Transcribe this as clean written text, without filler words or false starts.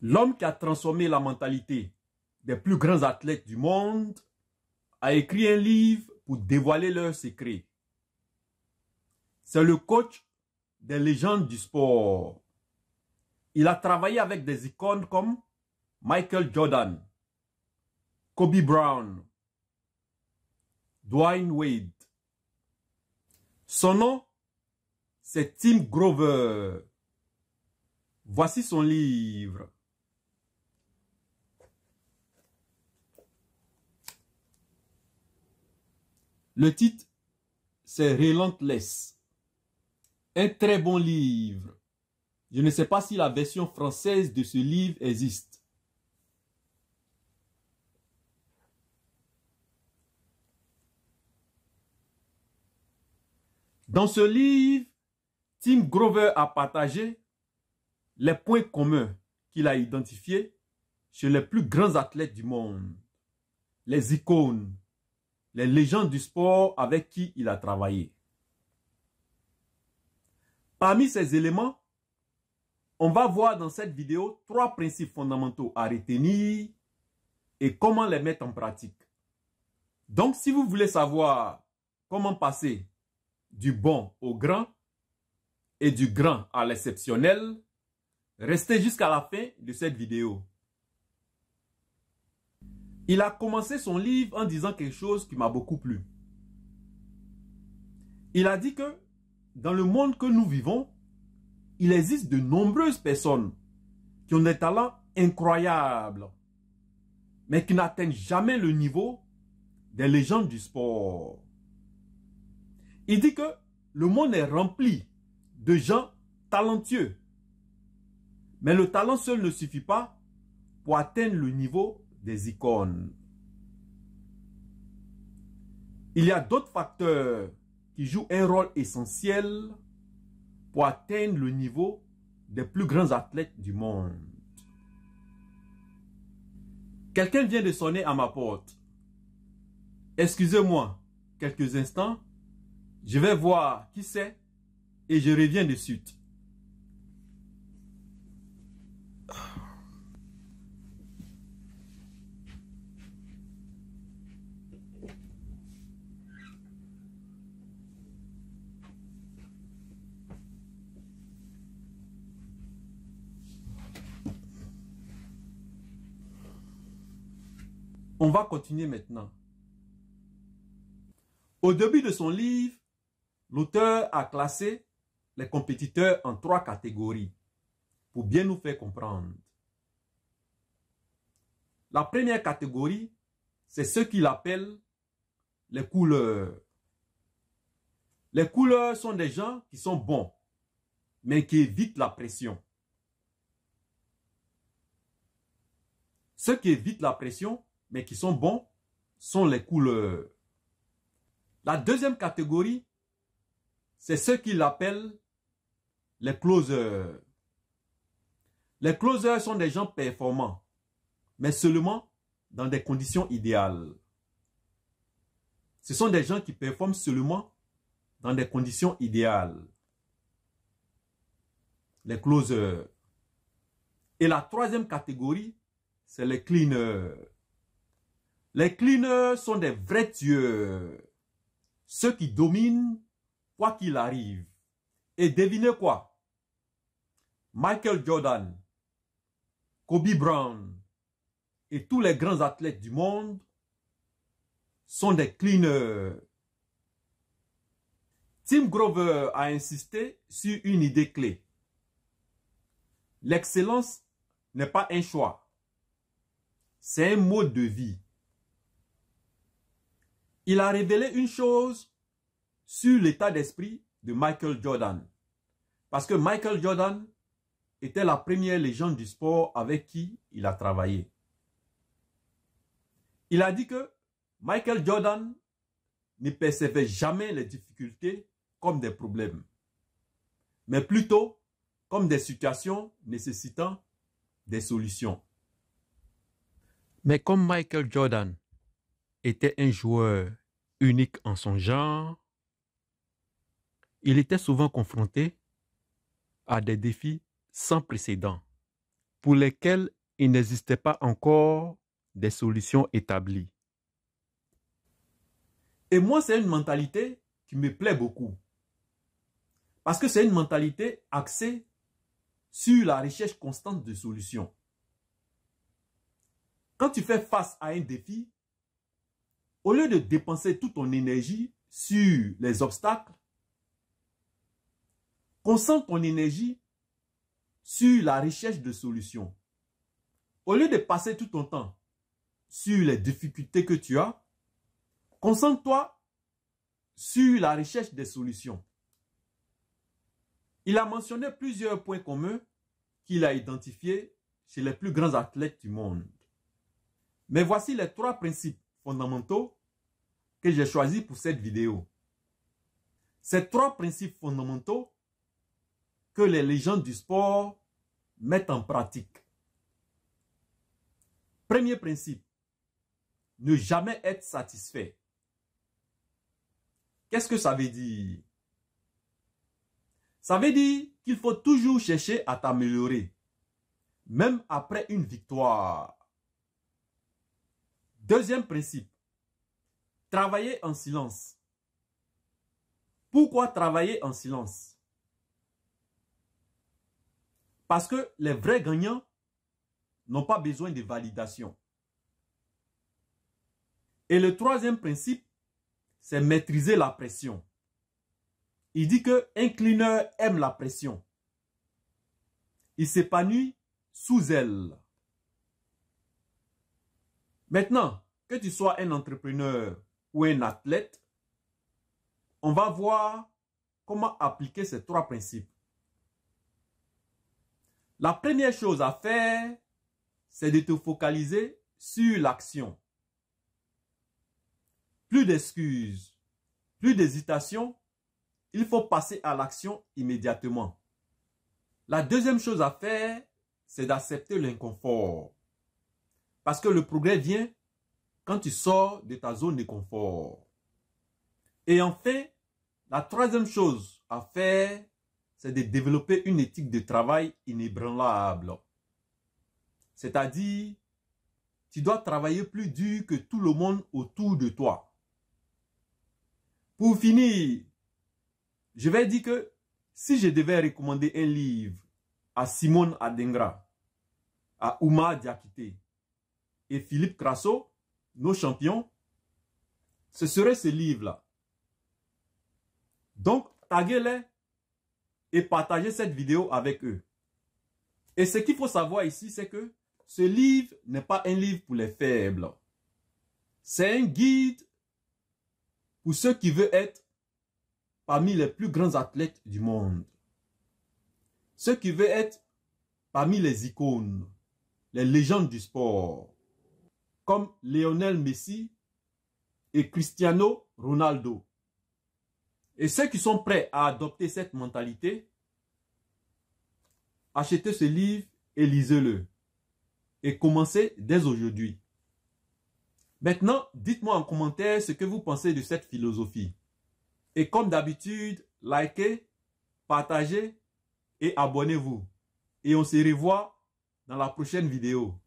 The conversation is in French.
L'homme qui a transformé la mentalité des plus grands athlètes du monde a écrit un livre pour dévoiler leurs secrets. C'est le coach des légendes du sport. Il a travaillé avec des icônes comme Michael Jordan, Kobe Bryant, Dwayne Wade. Son nom, c'est Tim Grover. Voici son livre. Le titre, c'est Relentless. Un très bon livre. Je ne sais pas si la version française de ce livre existe. Dans ce livre, Tim Grover a partagé les points communs qu'il a identifiés chez les plus grands athlètes du monde, les icônes, les légendes du sport avec qui il a travaillé. Parmi ces éléments, on va voir dans cette vidéo 3 principes fondamentaux à retenir et comment les mettre en pratique. Donc, si vous voulez savoir comment passer du bon au grand et du grand à l'exceptionnel, restez jusqu'à la fin de cette vidéo. Il a commencé son livre en disant quelque chose qui m'a beaucoup plu. Il a dit que dans le monde que nous vivons, il existe de nombreuses personnes qui ont des talents incroyables, mais qui n'atteignent jamais le niveau des légendes du sport. Il dit que le monde est rempli de gens talentueux, mais le talent seul ne suffit pas pour atteindre le niveau des icônes. Il y a d'autres facteurs qui jouent un rôle essentiel pour atteindre le niveau des plus grands athlètes du monde. Quelqu'un vient de sonner à ma porte. Excusez-moi quelques instants, je vais voir qui c'est et je reviens de suite. On va continuer maintenant. Au début de son livre, l'auteur a classé les compétiteurs en 3 catégories pour bien nous faire comprendre. La première catégorie, c'est ceux qu'il appelle les couleurs. Les couleurs sont des gens qui sont bons, mais qui évitent la pression. Ceux qui évitent la pression, mais qui sont bons, sont les couleurs. La deuxième catégorie, c'est ceux qu'il appelle les closers. Les closers sont des gens performants, mais seulement dans des conditions idéales. Ce sont des gens qui performent seulement dans des conditions idéales. Les closers. Et la troisième catégorie, c'est les cleaners. Les cleaners sont des vrais tueurs. Ceux qui dominent quoi qu'il arrive. Et devinez quoi? Michael Jordan, Kobe Bryant et tous les grands athlètes du monde sont des cleaners. Tim Grover a insisté sur une idée clé. L'excellence n'est pas un choix. C'est un mode de vie. Il a révélé une chose sur l'état d'esprit de Michael Jordan. Parce que Michael Jordan était la première légende du sport avec qui il a travaillé. Il a dit que Michael Jordan ne percevait jamais les difficultés comme des problèmes, mais plutôt comme des situations nécessitant des solutions. Mais comme Michael Jordan était un joueur unique en son genre, il était souvent confronté à des défis sans précédent pour lesquels il n'existait pas encore des solutions établies. Et moi, c'est une mentalité qui me plaît beaucoup. Parce que c'est une mentalité axée sur la recherche constante de solutions. Quand tu fais face à un défi, au lieu de dépenser toute ton énergie sur les obstacles, concentre ton énergie sur la recherche de solutions. Au lieu de passer tout ton temps sur les difficultés que tu as, concentre-toi sur la recherche des solutions. Il a mentionné plusieurs points communs qu'il a identifiés chez les plus grands athlètes du monde. Mais voici les 3 principes fondamentaux que j'ai choisis pour cette vidéo. Ces 3 principes fondamentaux que les légendes du sport mettent en pratique. Premier principe, ne jamais être satisfait. Qu'est-ce que ça veut dire? Ça veut dire qu'il faut toujours chercher à t'améliorer, même après une victoire. Deuxième principe, travailler en silence. Pourquoi travailler en silence? Parce que les vrais gagnants n'ont pas besoin de validation. Et le troisième principe, c'est maîtriser la pression. Il dit qu'un cleaner aime la pression. Il s'épanouit sous elle. Maintenant, que tu sois un entrepreneur ou un athlète, on va voir comment appliquer ces 3 principes. La première chose à faire, c'est de te focaliser sur l'action. Plus d'excuses, plus d'hésitation, il faut passer à l'action immédiatement. La deuxième chose à faire, c'est d'accepter l'inconfort. Parce que le progrès vient quand tu sors de ta zone de confort. Et enfin, la troisième chose à faire, c'est de développer une éthique de travail inébranlable. C'est-à-dire, tu dois travailler plus dur que tout le monde autour de toi. Pour finir, je vais dire que si je devais recommander un livre à Simone Adingra, à Oumar Diakité et Philippe Crasso, nos champions, ce serait ce livre-là. Donc, taguez-les et partagez cette vidéo avec eux. Et ce qu'il faut savoir ici, c'est que ce livre n'est pas un livre pour les faibles. C'est un guide pour ceux qui veulent être parmi les plus grands athlètes du monde. Ceux qui veulent être parmi les icônes, les légendes du sport, comme Lionel Messi et Cristiano Ronaldo. Et ceux qui sont prêts à adopter cette mentalité, achetez ce livre et lisez-le. Et commencez dès aujourd'hui. Maintenant, dites-moi en commentaire ce que vous pensez de cette philosophie. Et comme d'habitude, likez, partagez et abonnez-vous. Et on se revoit dans la prochaine vidéo.